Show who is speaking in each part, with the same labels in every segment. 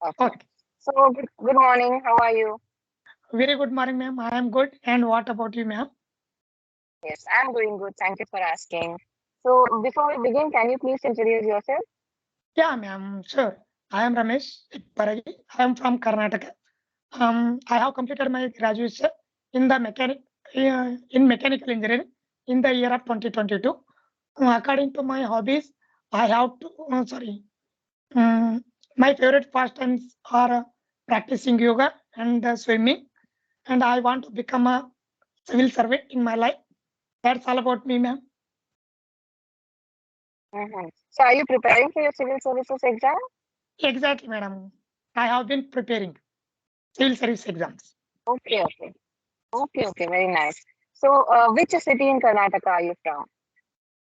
Speaker 1: Okay.
Speaker 2: Okay.
Speaker 1: So, good morning. How are you?
Speaker 2: Very good morning, ma'am. I am good. And what about you, ma'am?
Speaker 1: Yes, I'm doing good. Thank you for asking. So, before we begin, can you please introduce yourself?
Speaker 2: Yeah, ma'am. Sure. I am Ramesh Paragi. I am from Karnataka. I have completed my graduation in the in mechanical engineering in the year of 2022. According to my hobbies, I have to. Um, my favorite pastimes are practicing yoga and swimming. And I want to become a civil servant in my life. That's all about me, ma'am.
Speaker 1: So, are you preparing for your civil services exam?
Speaker 2: Exactly, madam. I have been preparing civil service exams.
Speaker 1: Okay, okay. Okay, very nice. So, which city in Karnataka are you from?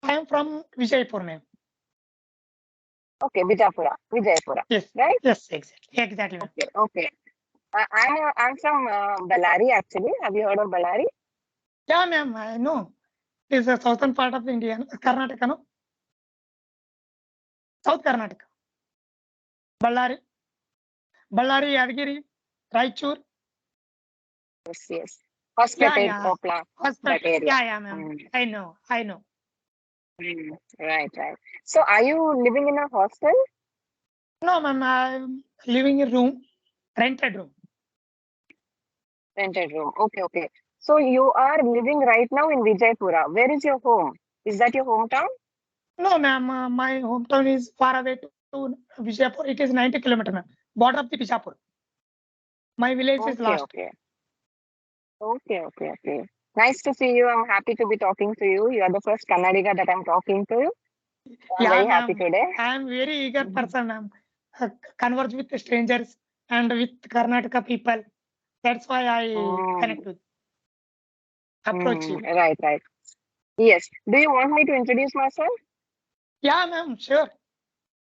Speaker 2: I am from Vijaypur, ma'am.
Speaker 1: Okay, Vijaypura,
Speaker 2: Yes,
Speaker 1: right?
Speaker 2: yes, exactly, ma'am.
Speaker 1: Okay. I'm from Bellary actually. Have you heard of Bellary?
Speaker 2: Yeah, ma'am, I know. It is the southern part of India, no? Karnataka, no? South Karnataka. Ballari, Ballari, Yadgiri, Raichur.
Speaker 1: Yes.
Speaker 2: Yeah,
Speaker 1: Hospital,
Speaker 2: yeah.
Speaker 1: Kopla, that
Speaker 2: Hospital.
Speaker 1: area.
Speaker 2: Yeah, yeah, ma'am.
Speaker 1: Mm,
Speaker 2: I know.
Speaker 1: right. So, are you living in a hostel?
Speaker 2: No, ma'am, I'm living in room, rented room.
Speaker 1: Rented room. Okay. So, you are living right now in Vijaypura. Where is your home? Is that your hometown?
Speaker 2: No, ma'am, my hometown is far away to Vijaypur. It is 90 kilometers, ma'am. Border of the Bijapur. My village is
Speaker 1: Okay,
Speaker 2: last.
Speaker 1: okay. Okay. Nice to see you. I'm happy to be talking to you. You are the first Kannadiga that I'm talking to. I'm
Speaker 2: Yeah,
Speaker 1: very happy
Speaker 2: ma'am.
Speaker 1: today.
Speaker 2: I am very eager person, ma'am. Converse with the strangers and with Karnataka people. That's why I
Speaker 1: Mm,
Speaker 2: connect with, approach you.
Speaker 1: right. Yes. Do you want me to introduce myself?
Speaker 2: Yeah, ma'am. Sure,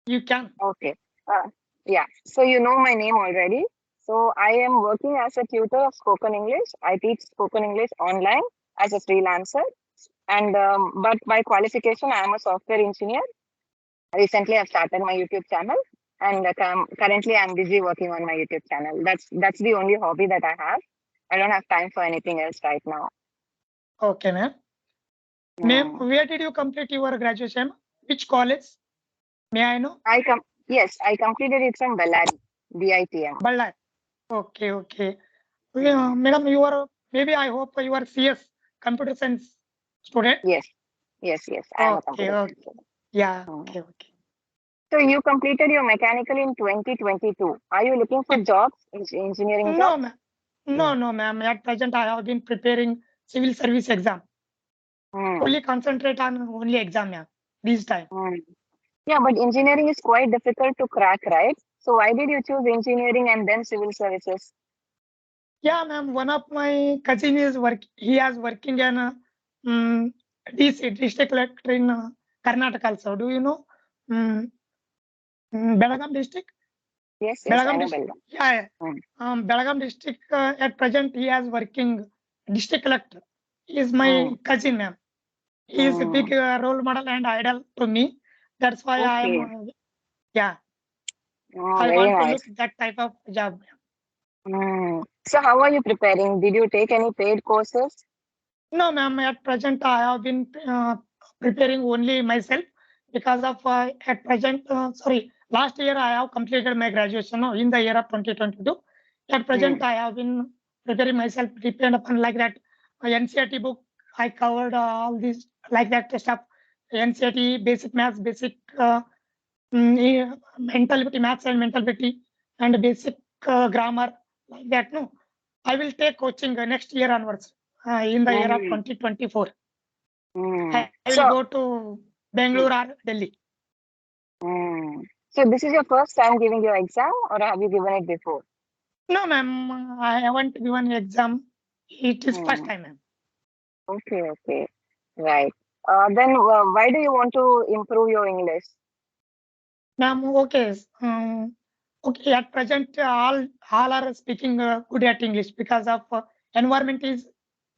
Speaker 2: you can.
Speaker 1: Okay. Uh, yeah. So you know my name already. So I am working as a tutor of spoken English. I teach spoken English online as a freelancer. And but by qualification, I am a software engineer. Recently, I've started my YouTube channel, and currently I'm busy working on my YouTube channel. That's the only hobby that I have. I don't have time for anything else right now.
Speaker 2: Okay, ma'am. Ma'am,
Speaker 1: Mm.
Speaker 2: where did you complete your graduation? Which college? May I know?
Speaker 1: Yes, I completed it from Bellary, BITM.
Speaker 2: Ballari. Okay.
Speaker 1: Mm.
Speaker 2: Madam, you are maybe I hope you are CS computer science student.
Speaker 1: Yes, yes. I am a
Speaker 2: Okay,
Speaker 1: computer
Speaker 2: okay.
Speaker 1: science.
Speaker 2: Yeah,
Speaker 1: Mm.
Speaker 2: okay.
Speaker 1: So you completed your mechanical in 2022. Are you looking for
Speaker 2: It,
Speaker 1: jobs, engineering
Speaker 2: no,
Speaker 1: jobs?
Speaker 2: ma'am. No, ma'am. At present, I have been preparing civil service exam.
Speaker 1: Hmm.
Speaker 2: Only concentrate on only exam, ma'am. This time.
Speaker 1: Hmm. Yeah, but engineering is quite difficult to crack, right? So why did you choose engineering and then civil services?
Speaker 2: Yeah, ma'am. One of my cousin is work. He is working in um, DC district collector in Karnataka also. Do you know? Um, Belagaum district.
Speaker 1: Yes, I
Speaker 2: Belagaum
Speaker 1: know
Speaker 2: district.
Speaker 1: Belgaum.
Speaker 2: Yeah.
Speaker 1: Hmm.
Speaker 2: Belagaum district at present he is working district collector. He is
Speaker 1: Hmm.
Speaker 2: my cousin, ma'am. He is a
Speaker 1: Hmm.
Speaker 2: big role model and idol to me. That's why I am.
Speaker 1: Okay.
Speaker 2: Yeah,
Speaker 1: Oh,
Speaker 2: I
Speaker 1: very
Speaker 2: want to look
Speaker 1: nice.
Speaker 2: that type of job.
Speaker 1: Hmm. So how are you preparing? Did you take any paid courses?
Speaker 2: No, ma'am. At present, I have been preparing only myself because of at present. Last year I have completed my graduation in the year of 2022. At
Speaker 1: Hmm.
Speaker 2: present, I have been preparing myself, depend upon like that NCRT book. I covered all these like that stuff. NCRT, basic maths, basic mentality, maths and mentality, and basic grammar like that. No, I will take coaching next year onwards in the year of
Speaker 1: Hmm.
Speaker 2: 2024.
Speaker 1: Hmm.
Speaker 2: I will go
Speaker 1: So,
Speaker 2: to Bangalore
Speaker 1: hmm.
Speaker 2: or Delhi.
Speaker 1: Hmm. So this is your first time giving your exam, or have you given it before?
Speaker 2: No, ma'am, I haven't given exam. It is first
Speaker 1: Hmm.
Speaker 2: time, ma'am.
Speaker 1: Okay. Right. Then why do you want to improve your English?
Speaker 2: Ma'am, okay. Okay, at present, all are speaking good at English because of environment is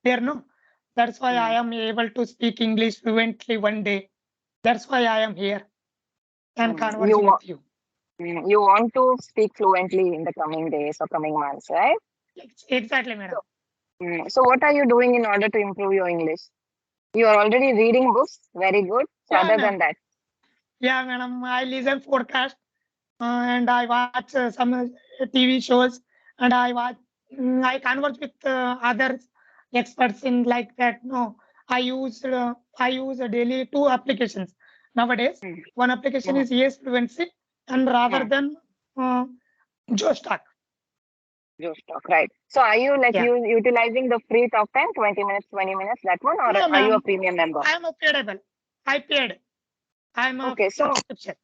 Speaker 2: there, no? That's why I
Speaker 1: Hmm.
Speaker 2: am able to speak English fluently one day. That's why I am here and
Speaker 1: Hmm. You
Speaker 2: conversing
Speaker 1: wa-
Speaker 2: with you.
Speaker 1: You want to speak fluently in the coming days or coming months, right?
Speaker 2: Exactly, madam.
Speaker 1: So, so what are you doing in order to improve your English? You are already reading books. Very good. So
Speaker 2: Yeah,
Speaker 1: other
Speaker 2: ma'am.
Speaker 1: than that,
Speaker 2: Yeah, madam. I listen podcast and I watch some TV shows and I converse with other experts in like that. No, I use daily two applications nowadays.
Speaker 1: mm,
Speaker 2: One application
Speaker 1: mm,
Speaker 2: is Yes Fluency and rather
Speaker 1: mm,
Speaker 2: than uh, Jostack.
Speaker 1: just talk, right? So are you like
Speaker 2: Yeah.
Speaker 1: you utilizing the free talk time, 20 minutes, 20 minutes, that one, or
Speaker 2: No,
Speaker 1: are you a
Speaker 2: ma'am.
Speaker 1: premium member?
Speaker 2: I am a paidable. I paid. I am a
Speaker 1: Okay, so
Speaker 2: subscription.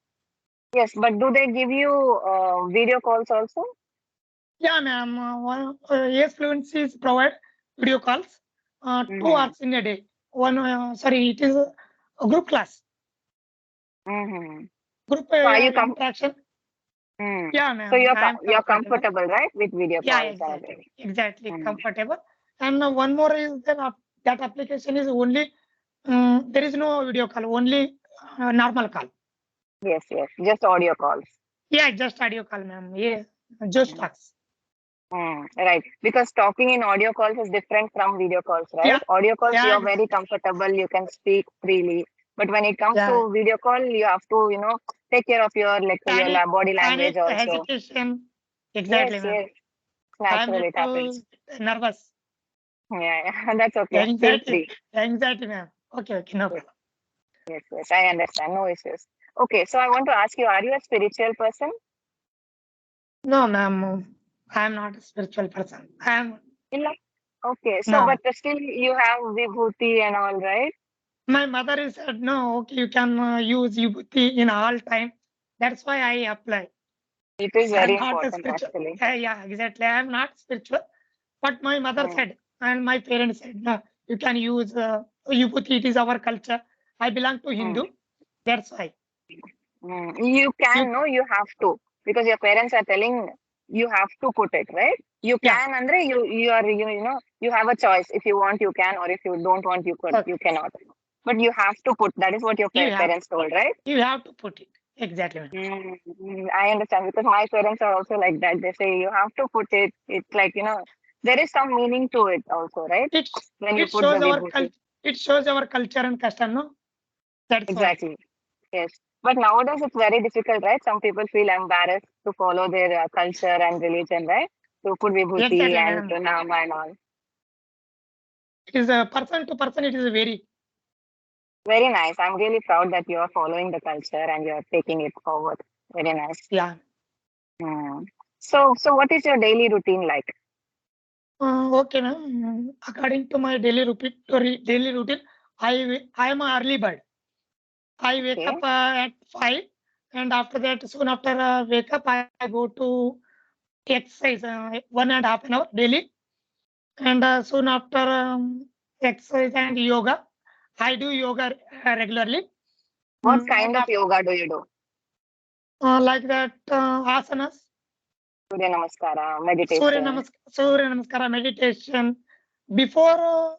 Speaker 1: yes, but do they give you video calls also?
Speaker 2: Yeah, ma'am. Yes, Fluencies provide video calls, 2 hours
Speaker 1: Mm-hmm.
Speaker 2: in a day. Sorry, it is a group class,
Speaker 1: Mm-hmm.
Speaker 2: group
Speaker 1: So are you
Speaker 2: interaction.
Speaker 1: mm.
Speaker 2: Yeah,
Speaker 1: So
Speaker 2: ma'am. I am
Speaker 1: you're
Speaker 2: comfortable.
Speaker 1: comfortable, right, with video
Speaker 2: Yeah,
Speaker 1: calls and
Speaker 2: exactly,
Speaker 1: everything?
Speaker 2: exactly
Speaker 1: Mm.
Speaker 2: comfortable. And one more is that that application is only there is no video call, only normal call.
Speaker 1: Yes, yes, just audio calls.
Speaker 2: Yeah, just audio call, ma'am. Yeah, just
Speaker 1: Mm.
Speaker 2: talks.
Speaker 1: Right, because talking in audio calls is different from video calls, right?
Speaker 2: Yeah,
Speaker 1: Audio calls,
Speaker 2: yeah,
Speaker 1: you're very comfortable, you can speak freely. But when it comes
Speaker 2: yeah.
Speaker 1: to video call, you have to, take care of your like your
Speaker 2: Panic,
Speaker 1: body language
Speaker 2: panic,
Speaker 1: also.
Speaker 2: hesitation.
Speaker 1: Yes,
Speaker 2: Exactly, ma'am.
Speaker 1: yes,
Speaker 2: I'm
Speaker 1: natural, it
Speaker 2: little
Speaker 1: happens.
Speaker 2: nervous.
Speaker 1: Yeah, yeah, that's okay. Feel
Speaker 2: Anxiety,
Speaker 1: free.
Speaker 2: anxiety, ma'am. Okay, okay, no
Speaker 1: Yes,
Speaker 2: problem.
Speaker 1: yes, yes, I understand. No issues. Okay, so I want to ask you, are you a spiritual person?
Speaker 2: No, ma'am. I'm not a spiritual person. I'm
Speaker 1: Like, okay, so
Speaker 2: no.
Speaker 1: but still you have vibhuti and all, right?
Speaker 2: My mother is said no. Okay, you can use Ubuntu in all time. That's why I apply.
Speaker 1: It is
Speaker 2: I'm
Speaker 1: very
Speaker 2: not a
Speaker 1: important
Speaker 2: spiritual.
Speaker 1: actually.
Speaker 2: Yeah, exactly. I'm not spiritual. But my mother
Speaker 1: Mm,
Speaker 2: said, and my parents said, no, you can use Ubuntu. It is our culture. I belong to
Speaker 1: mm.
Speaker 2: Hindu. That's why
Speaker 1: You
Speaker 2: you.
Speaker 1: can, no, you have to, because your parents are telling you have to put it, right? You
Speaker 2: Yeah.
Speaker 1: can, Andre, you are, you have a choice. If you want, you can, or if you don't want, you
Speaker 2: Okay.
Speaker 1: cannot. But you have to put. That is what your
Speaker 2: You have
Speaker 1: parents told, right?
Speaker 2: you have to put it exactly, ma'am.
Speaker 1: I understand because my parents are also like that. They say you have to put it. It's like there is some meaning to it also, right?
Speaker 2: It
Speaker 1: When you
Speaker 2: it
Speaker 1: put the
Speaker 2: shows our
Speaker 1: vibhuti.
Speaker 2: culture. It shows our culture and custom. No, that's why.
Speaker 1: Exactly. Yes. But nowadays it's very difficult, right? Some people feel embarrassed to follow their culture and religion, right? To put vibhuti
Speaker 2: Exactly,
Speaker 1: and
Speaker 2: madam.
Speaker 1: pranama and all.
Speaker 2: It is a person to person. It is a very
Speaker 1: Very nice. I'm really proud that you are following the culture and you're taking it forward. Very nice.
Speaker 2: yeah.
Speaker 1: Hmm. So what is your daily routine like?
Speaker 2: Okay, ma'am. According to my daily routine, I am an early bird. I wake
Speaker 1: Okay.
Speaker 2: up at 5, and after that, soon after wake up, I go to exercise 1.5 hours daily, and soon after exercise and yoga, I do yoga regularly.
Speaker 1: What
Speaker 2: And
Speaker 1: kind of
Speaker 2: after
Speaker 1: yoga do you do?
Speaker 2: like that, asanas,
Speaker 1: Surya Namaskara, meditation.
Speaker 2: Surya Namaskara meditation. Before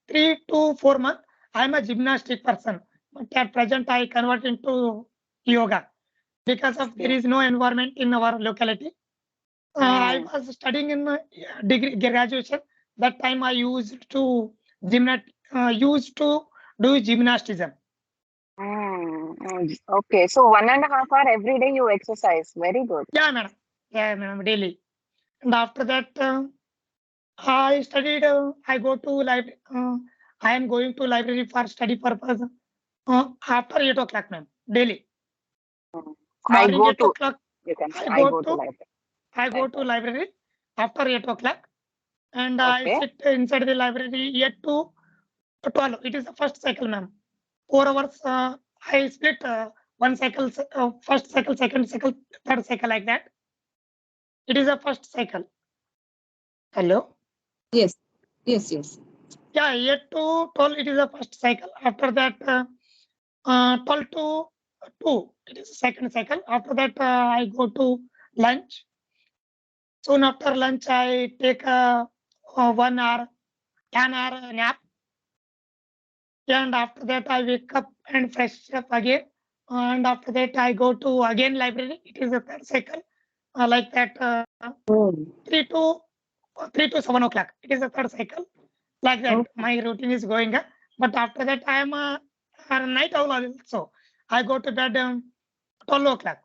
Speaker 2: 3 to 4 months, I am a gymnastic person, but at present I convert into yoga because of there
Speaker 1: Okay.
Speaker 2: is no environment in our locality. I
Speaker 1: Hmm.
Speaker 2: was studying in my degree graduation. That time I used to do gymnasticism.
Speaker 1: Okay. So 1.5 hour every day you exercise. Very good.
Speaker 2: Yeah, madam. Yeah, madam. Daily. And after that, I studied. I go to library. I am going to library for study purpose. After 8 o'clock, ma'am. Daily.
Speaker 1: Hmm. I
Speaker 2: Morning
Speaker 1: go
Speaker 2: eight
Speaker 1: to,
Speaker 2: o'clock.
Speaker 1: you can say,
Speaker 2: I
Speaker 1: I
Speaker 2: go
Speaker 1: go to
Speaker 2: to
Speaker 1: library
Speaker 2: I go
Speaker 1: like
Speaker 2: to
Speaker 1: that.
Speaker 2: library after 8 o'clock, and I
Speaker 1: Okay.
Speaker 2: sit inside the library 8 to 12. It is the first cycle, ma'am. 4 hours. I split one cycle, first cycle, second cycle, third cycle like that. It is a first cycle. Hello.
Speaker 3: Yes, yes, yes.
Speaker 2: Yeah, 8 to 12. It is the first cycle. After that, 12 to 2. It is the second cycle. After that, I go to lunch. Soon after lunch, I take a 1 hour, 10 hour nap. And after that, I wake up and fresh up again. and after that I go to again library. It is a third cycle, like that
Speaker 3: Oh,
Speaker 2: 3 to 7 o'clock. It is a third cycle. Like that,
Speaker 3: okay.
Speaker 2: my routine is going. But after that, I am a night owl also. I go to bed 12 o'clock.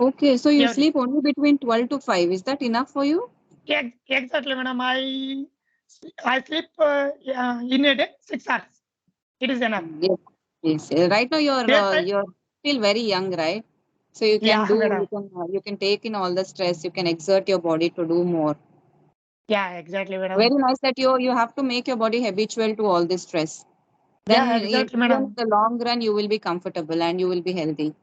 Speaker 3: Okay, so you
Speaker 2: Every
Speaker 3: sleep only between 12 to 5. Is that enough for you?
Speaker 2: exactly, madam. I sleep in a day 6 hours. It is enough.
Speaker 3: Yes. Yes. Right now
Speaker 2: Daytime,
Speaker 3: you're still very young, right? So you can
Speaker 2: yeah,
Speaker 3: do
Speaker 2: madam.
Speaker 3: you can take in all the stress. You can exert your body to do more.
Speaker 2: Yeah, exactly,
Speaker 3: Very
Speaker 2: madam.
Speaker 3: nice that you have to make your body habitual to all this stress.
Speaker 2: Yeah,
Speaker 3: Then
Speaker 2: exactly,
Speaker 3: even in
Speaker 2: madam.
Speaker 3: the long run you will be comfortable and you will be healthy.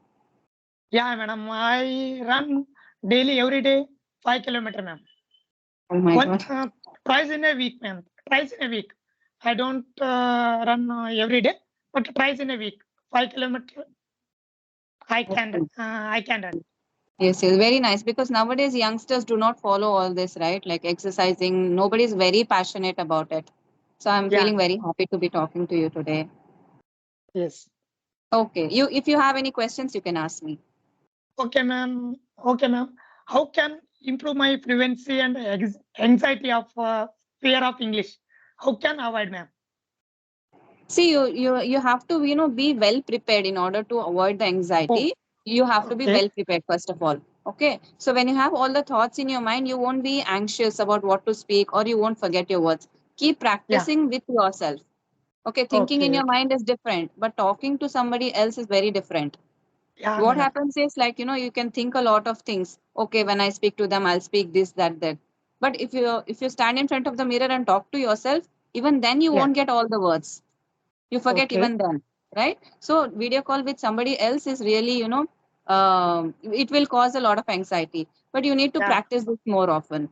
Speaker 2: Yeah, madam. I run daily every day 5 kilometer, ma'am.
Speaker 3: Oh my
Speaker 2: One
Speaker 3: God.
Speaker 2: twice in a week, ma'am. Twice in a week. I don't run every day, but twice in a week. 5 kilometer.
Speaker 3: Okay.
Speaker 2: I can run.
Speaker 3: Yes, yes, very nice. Because nowadays youngsters do not follow all this, right? Like exercising. Nobody is very passionate about it. So I'm
Speaker 2: Yeah.
Speaker 3: feeling very happy to be talking to you today.
Speaker 2: Yes.
Speaker 3: Okay. If you have any questions, you can ask me.
Speaker 2: Okay, ma'am. Okay, ma'am. How can improve my fluency and anxiety of fear of English? How can avoid, ma'am?
Speaker 3: See, you have to, be well prepared in order to avoid the
Speaker 2: Oh,
Speaker 3: anxiety. You have to be
Speaker 2: okay.
Speaker 3: well prepared, first of all. Okay. So when you have all the thoughts in your mind, you won't be anxious about what to speak or you won't forget your words. Keep
Speaker 2: Yeah.
Speaker 3: practicing with yourself. Okay. Thinking in
Speaker 2: Okay.
Speaker 3: your
Speaker 2: Okay.
Speaker 3: mind is different, but talking to somebody else is very different.
Speaker 2: Yeah,
Speaker 3: What
Speaker 2: madam.
Speaker 3: happens is, like, you can think a lot of things. Okay, when I speak to them, I'll speak this, that. But if you stand in front of the mirror and talk to yourself, even then you
Speaker 2: Yeah.
Speaker 3: won't get all the words. You forget
Speaker 2: Okay.
Speaker 3: even then, right? So video call with somebody else is really, it will cause a lot of anxiety, but you need to
Speaker 2: Yeah.
Speaker 3: practice this more often.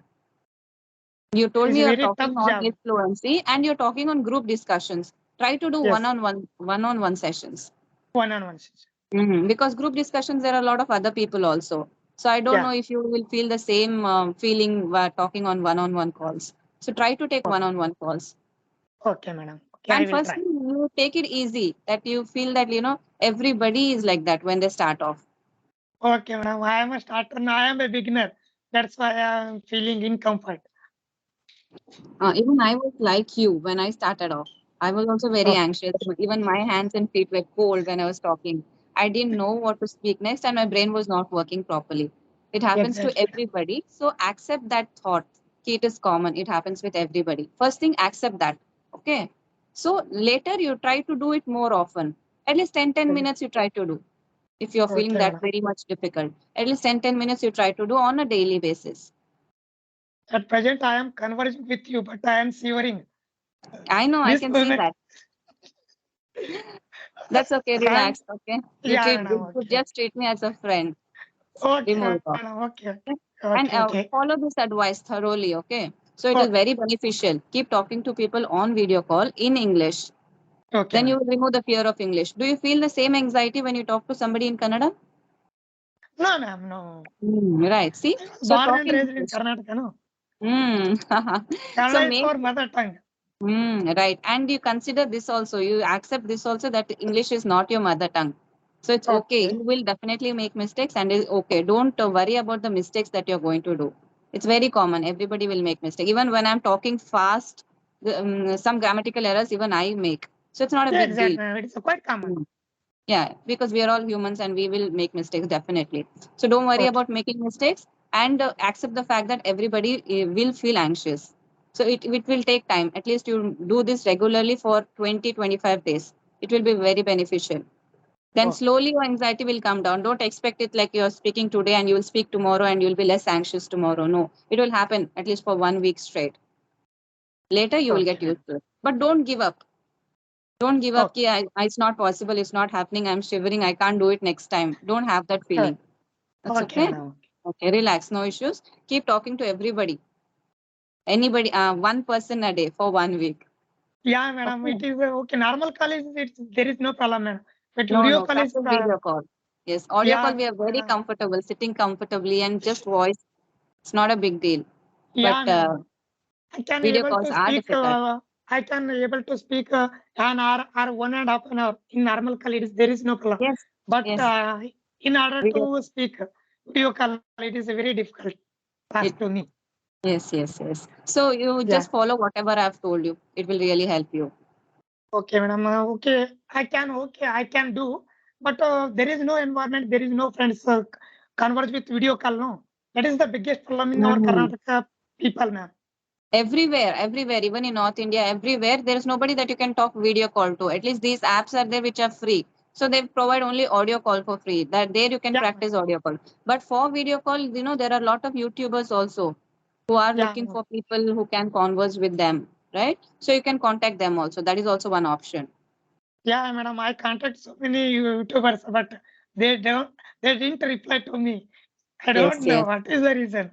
Speaker 3: You told
Speaker 2: It's
Speaker 3: me
Speaker 2: a
Speaker 3: you're
Speaker 2: very
Speaker 3: talking
Speaker 2: tough
Speaker 3: on
Speaker 2: job.
Speaker 3: fluency and you're talking on group discussions. Try to do
Speaker 2: Yes.
Speaker 3: one-on-one sessions.
Speaker 2: One-on-one session.
Speaker 3: Because group discussions, there are a lot of other people also. So I don't know
Speaker 2: Yeah.
Speaker 3: if you will feel the same feeling while talking on one-on-one calls. So try to take
Speaker 2: Okay.
Speaker 3: one-on-one calls.
Speaker 2: Okay, madam. Okay, I
Speaker 3: And
Speaker 2: will
Speaker 3: first,
Speaker 2: try.
Speaker 3: you take it easy, that you feel that, everybody is like that when they start off.
Speaker 2: Okay, madam. I am a starter. Now I am a beginner. That's why I am feeling in comfort.
Speaker 3: Even I was like you when I started off. I was also very
Speaker 2: Okay.
Speaker 3: anxious. Even my hands and feet were cold when I was talking. I didn't know what to speak next, and my brain was not working properly. It happens to
Speaker 2: Exactly.
Speaker 3: everybody. So accept that thought. It is common. It happens with everybody. First thing, accept that. Okay. So later, you try to do it more often. At least 10
Speaker 2: madam.
Speaker 3: minutes you try to do. If you're feeling
Speaker 2: Okay,
Speaker 3: that
Speaker 2: madam.
Speaker 3: very much difficult, at least 10 minutes you try to do on a daily basis.
Speaker 2: At present, I am conversing with you, but I am shivering.
Speaker 3: I know, I
Speaker 2: This
Speaker 3: can see
Speaker 2: moment,
Speaker 3: that. That's okay,
Speaker 2: I am.
Speaker 3: relax. Okay. You
Speaker 2: Yeah,
Speaker 3: treat
Speaker 2: madam.
Speaker 3: you
Speaker 2: Okay.
Speaker 3: just treat me as a friend.
Speaker 2: Okay,
Speaker 3: Remove it off.
Speaker 2: madam. Okay.
Speaker 3: Okay? And
Speaker 2: Okay. Okay.
Speaker 3: follow this advice thoroughly. Okay. So it is
Speaker 2: Okay.
Speaker 3: very beneficial. Keep talking to people on video call in English.
Speaker 2: Okay,
Speaker 3: Then you
Speaker 2: madam.
Speaker 3: will remove the fear of English. Do you feel the same anxiety when you talk to somebody in Kannada?
Speaker 2: No, ma'am. No.
Speaker 3: Right. See?
Speaker 2: I was
Speaker 3: So
Speaker 2: born
Speaker 3: talk
Speaker 2: and
Speaker 3: in
Speaker 2: raised in
Speaker 3: English.
Speaker 2: Karnataka. No.
Speaker 3: Mm. So
Speaker 2: Kannada is
Speaker 3: make
Speaker 2: our mother tongue.
Speaker 3: Right. And you consider this also, you accept this also, that English is not your mother tongue. So it's okay.
Speaker 2: Okay.
Speaker 3: You will definitely make mistakes and it's okay. Don't worry about the mistakes that you're going to do. It's very common. Everybody will make mistakes. Even when I'm talking fast, some grammatical errors, even I make. So it's not a
Speaker 2: Yeah,
Speaker 3: big deal.
Speaker 2: exactly, ma'am. It is quite common.
Speaker 3: Mm. Yeah, because we are all humans and we will make mistakes definitely. So don't worry
Speaker 2: Okay.
Speaker 3: about making mistakes and accept the fact that everybody will feel anxious. So it will take time. At least you do this regularly for 20-25 days. It will be very beneficial. Then
Speaker 2: Okay.
Speaker 3: slowly your anxiety will come down. Don't expect it like you're speaking today and you will speak tomorrow and you'll be less anxious tomorrow. No, it will happen at least for 1 week straight. Later you will
Speaker 2: Okay,
Speaker 3: get
Speaker 2: ma'am.
Speaker 3: used to it. But don't give up. Don't give up.
Speaker 2: Okay.
Speaker 3: Ki, it's not possible. It's not happening. I'm shivering. I can't do it next time. Don't have that
Speaker 2: Uh,
Speaker 3: feeling. That's
Speaker 2: Okay,
Speaker 3: okay.
Speaker 2: madam.
Speaker 3: Okay, relax. No issues. Keep talking to everybody. Anybody, one person a day for 1 week.
Speaker 2: Yeah, madam.
Speaker 3: Okay.
Speaker 2: It is okay. Normal call is there is no problem, madam. But
Speaker 3: No,
Speaker 2: video
Speaker 3: no.
Speaker 2: call is
Speaker 3: Practice
Speaker 2: problem.
Speaker 3: video call. Yes. Audio call,
Speaker 2: Yeah,
Speaker 3: we are very
Speaker 2: madam.
Speaker 3: comfortable, sitting comfortably and just voice. It's not a big deal. But
Speaker 2: Yeah, madam. I can
Speaker 3: video
Speaker 2: able
Speaker 3: calls
Speaker 2: to
Speaker 3: are
Speaker 2: speak.
Speaker 3: difficult.
Speaker 2: I can able to speak an hour or 1.5 hour in normal call. It is there is no problem.
Speaker 3: Yes.
Speaker 2: But
Speaker 3: Yes.
Speaker 2: in order
Speaker 3: Video.
Speaker 2: to speak video call, it is a very difficult task
Speaker 3: It,
Speaker 2: to me.
Speaker 3: yes, yes, yes. So you
Speaker 2: Yeah.
Speaker 3: just follow whatever I've told you. It will really help you.
Speaker 2: Okay, madam. Okay, I can do. But there is no environment, there is no friends converse with video call. No, that is the biggest problem in our
Speaker 3: Mm.
Speaker 2: Karnataka people, ma'am.
Speaker 3: Everywhere, even in North India, everywhere, there is nobody that you can talk video call to. At least these apps are there which are free. So they provide only audio call for free. That there you can
Speaker 2: Yeah,
Speaker 3: practice audio call. But for video call, there are a lot of YouTubers also who are
Speaker 2: yeah,
Speaker 3: looking for people who can converse with them, right? So you can contact them also. That is also one option.
Speaker 2: yeah, madam. I contact so many YouTubers, but they don't, they didn't reply to me. I
Speaker 3: Yes,
Speaker 2: don't know
Speaker 3: yes.
Speaker 2: what is the reason.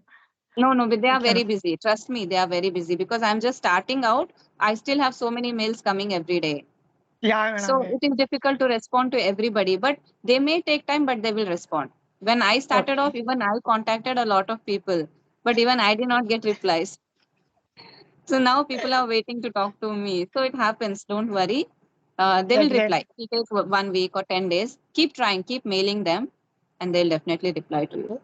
Speaker 3: No, but they are
Speaker 2: Okay,
Speaker 3: very
Speaker 2: ma'am.
Speaker 3: busy. Trust me, they are very busy because I'm just starting out. I still have so many mails coming every day.
Speaker 2: Yeah, madam.
Speaker 3: So
Speaker 2: Yeah.
Speaker 3: it is difficult to respond to everybody, but they may take time, but they will respond. When I started off,
Speaker 2: Okay.
Speaker 3: even I contacted a lot of people, but even I did not get replies. So now people are waiting to talk to me. So it happens. Don't worry. They will reply.
Speaker 2: Exactly.
Speaker 3: It will take 1 week or 10 days. Keep trying, keep mailing them, and they'll definitely reply to you.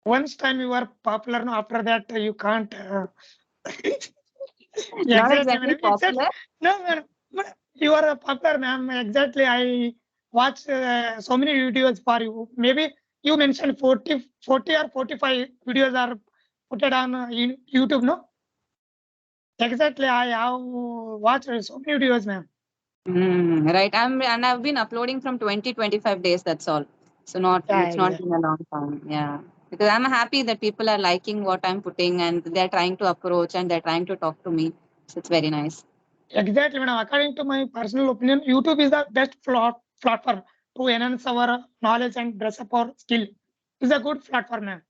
Speaker 2: Once time you are popular, no, after that you can't. Yeah,
Speaker 3: Not
Speaker 2: exactly,
Speaker 3: exactly
Speaker 2: madam. Exactly.
Speaker 3: popular.
Speaker 2: No, madam. You are a popular, ma'am. Exactly. I watch so many videos for you. Maybe you mentioned 40 or 45 videos are put it on YouTube, no? Exactly. I have watched so many videos, ma'am.
Speaker 3: Right. I've been uploading from 20-25 days. That's all. So
Speaker 2: Yeah,
Speaker 3: it's not
Speaker 2: exactly.
Speaker 3: been a long time. Yeah. Because I'm happy that people are liking what I'm putting and they're trying to approach and they're trying to talk to me. So it's very nice.
Speaker 2: Exactly, madam. According to my personal opinion, YouTube is the best platform to enhance our knowledge and dress up our skill. It's a good platform, ma'am.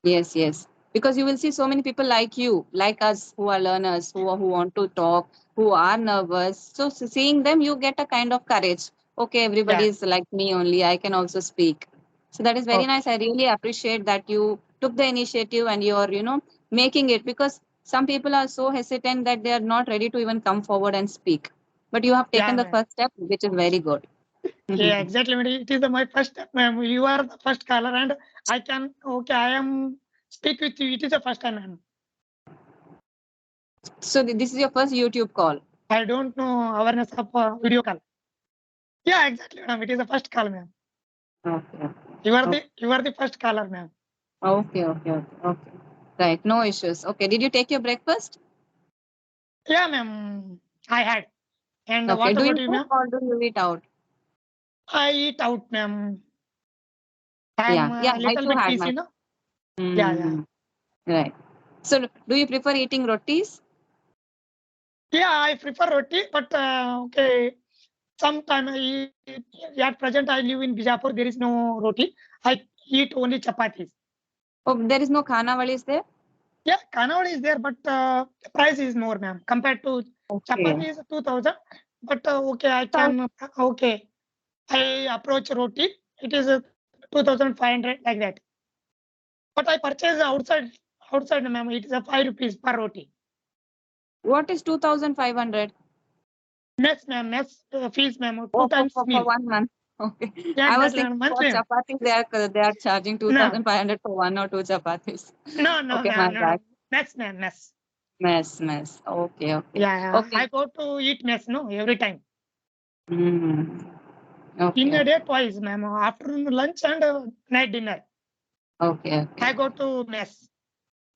Speaker 3: Yes, yes. Because you will see so many people like you, like us, who are learners, who want to talk, who are nervous. So seeing them, you get a kind of courage. Okay, everybody
Speaker 2: Yeah.
Speaker 3: is like me only. I can also speak. So that is very
Speaker 2: Okay.
Speaker 3: nice. I really appreciate that you took the initiative and you're, making it because some people are so hesitant that they are not ready to even come forward and speak. But you have taken
Speaker 2: Yeah,
Speaker 3: the
Speaker 2: ma'am.
Speaker 3: first step, which is very good.
Speaker 2: Yeah, exactly, madam. It is my first step, ma'am. You are the first caller, and I can. Okay, I am speak with you. It is the first time, ma'am.
Speaker 3: So this is your first YouTube call.
Speaker 2: I don't know awareness of video call. Yeah, exactly, madam. It is the first call, ma'am.
Speaker 3: Okay. Okay.
Speaker 2: You are the first caller, ma'am.
Speaker 3: Okay. Right, no issues. Okay, did you take your breakfast?
Speaker 2: Yeah, ma'am. I had. And
Speaker 3: Okay,
Speaker 2: what
Speaker 3: do
Speaker 2: about
Speaker 3: you
Speaker 2: you,
Speaker 3: cook
Speaker 2: ma'am?
Speaker 3: or do you eat out?
Speaker 2: I eat out, ma'am. I am
Speaker 3: Yeah,
Speaker 2: a
Speaker 3: I
Speaker 2: little
Speaker 3: too
Speaker 2: bit
Speaker 3: had
Speaker 2: busy,
Speaker 3: my.
Speaker 2: no? Yeah, yeah.
Speaker 3: Mm, right. So, do you prefer eating rotis?
Speaker 2: Yeah, I prefer roti, but okay. Sometime at present I live in Bijapur. There is no roti. I eat only chapatis.
Speaker 3: Oh, there is no khana wali is there?
Speaker 2: Yeah, Kanawad is there, but price is more, ma'am. Compared to
Speaker 3: Okay.
Speaker 2: chapati is 2000. But okay, I
Speaker 3: So,
Speaker 2: can okay. I approach roti. It is 2500 like that. But I purchase outside, ma'am. It is a 5 rupees per roti.
Speaker 3: what is 2,500?
Speaker 2: Mess, ma'am. Mess fees, ma'am. Two
Speaker 3: Oh,
Speaker 2: times
Speaker 3: for
Speaker 2: meal.
Speaker 3: 1 month. Okay.
Speaker 2: Yeah,
Speaker 3: I was
Speaker 2: exactly,
Speaker 3: thinking
Speaker 2: ma'am.
Speaker 3: for
Speaker 2: Monthly, ma'am.
Speaker 3: chapatis, they are charging
Speaker 2: No,
Speaker 3: 2,500 for one or two chapatis.
Speaker 2: no,
Speaker 3: Okay, my
Speaker 2: ma'am. No,
Speaker 3: bad.
Speaker 2: no. Mess, ma'am. Mess.
Speaker 3: Mess. Okay.
Speaker 2: Yeah, yeah.
Speaker 3: Okay.
Speaker 2: I go to eat mess, no, every time.
Speaker 3: Mm,
Speaker 2: In
Speaker 3: okay.
Speaker 2: a day, twice, ma'am. Afternoon lunch and night dinner.
Speaker 3: Okay.
Speaker 2: I go to mess.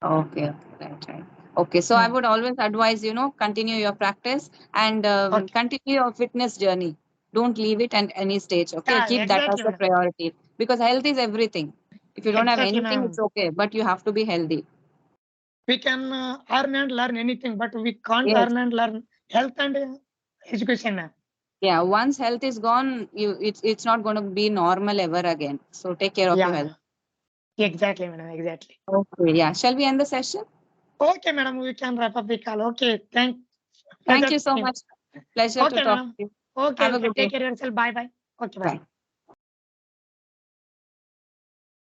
Speaker 3: Okay. Right. Okay, so I
Speaker 2: Hmm.
Speaker 3: would always advise, continue your practice and
Speaker 2: Okay.
Speaker 3: continue your fitness journey. Don't leave it at any stage. Okay,
Speaker 2: Yeah,
Speaker 3: keep that as
Speaker 2: exactly,
Speaker 3: a
Speaker 2: madam.
Speaker 3: priority because health is everything. If you don't have
Speaker 2: Exactly,
Speaker 3: anything, it's
Speaker 2: ma'am.
Speaker 3: okay, but you have to be healthy.
Speaker 2: We can earn and learn anything, but we can't
Speaker 3: Yes.
Speaker 2: earn and learn health and education, ma'am.
Speaker 3: Yeah. Once health is gone, it's not going to be normal ever again. So take care of your
Speaker 2: Yeah,
Speaker 3: health.
Speaker 2: yeah. Exactly, madam. Exactly.
Speaker 3: Okay. Yeah. Shall we end the session?
Speaker 2: Okay, madam. We can wrap up the call. Okay.
Speaker 3: Thank
Speaker 2: Pleasure
Speaker 3: you so
Speaker 2: talking.
Speaker 3: much. Pleasure to
Speaker 2: Okay,
Speaker 3: talk
Speaker 2: madam.
Speaker 3: to you.
Speaker 2: Okay,
Speaker 3: Have a
Speaker 2: okay.
Speaker 3: good
Speaker 2: Take
Speaker 3: day.
Speaker 2: care of yourself. Bye bye. Okay, bye.
Speaker 3: Bye.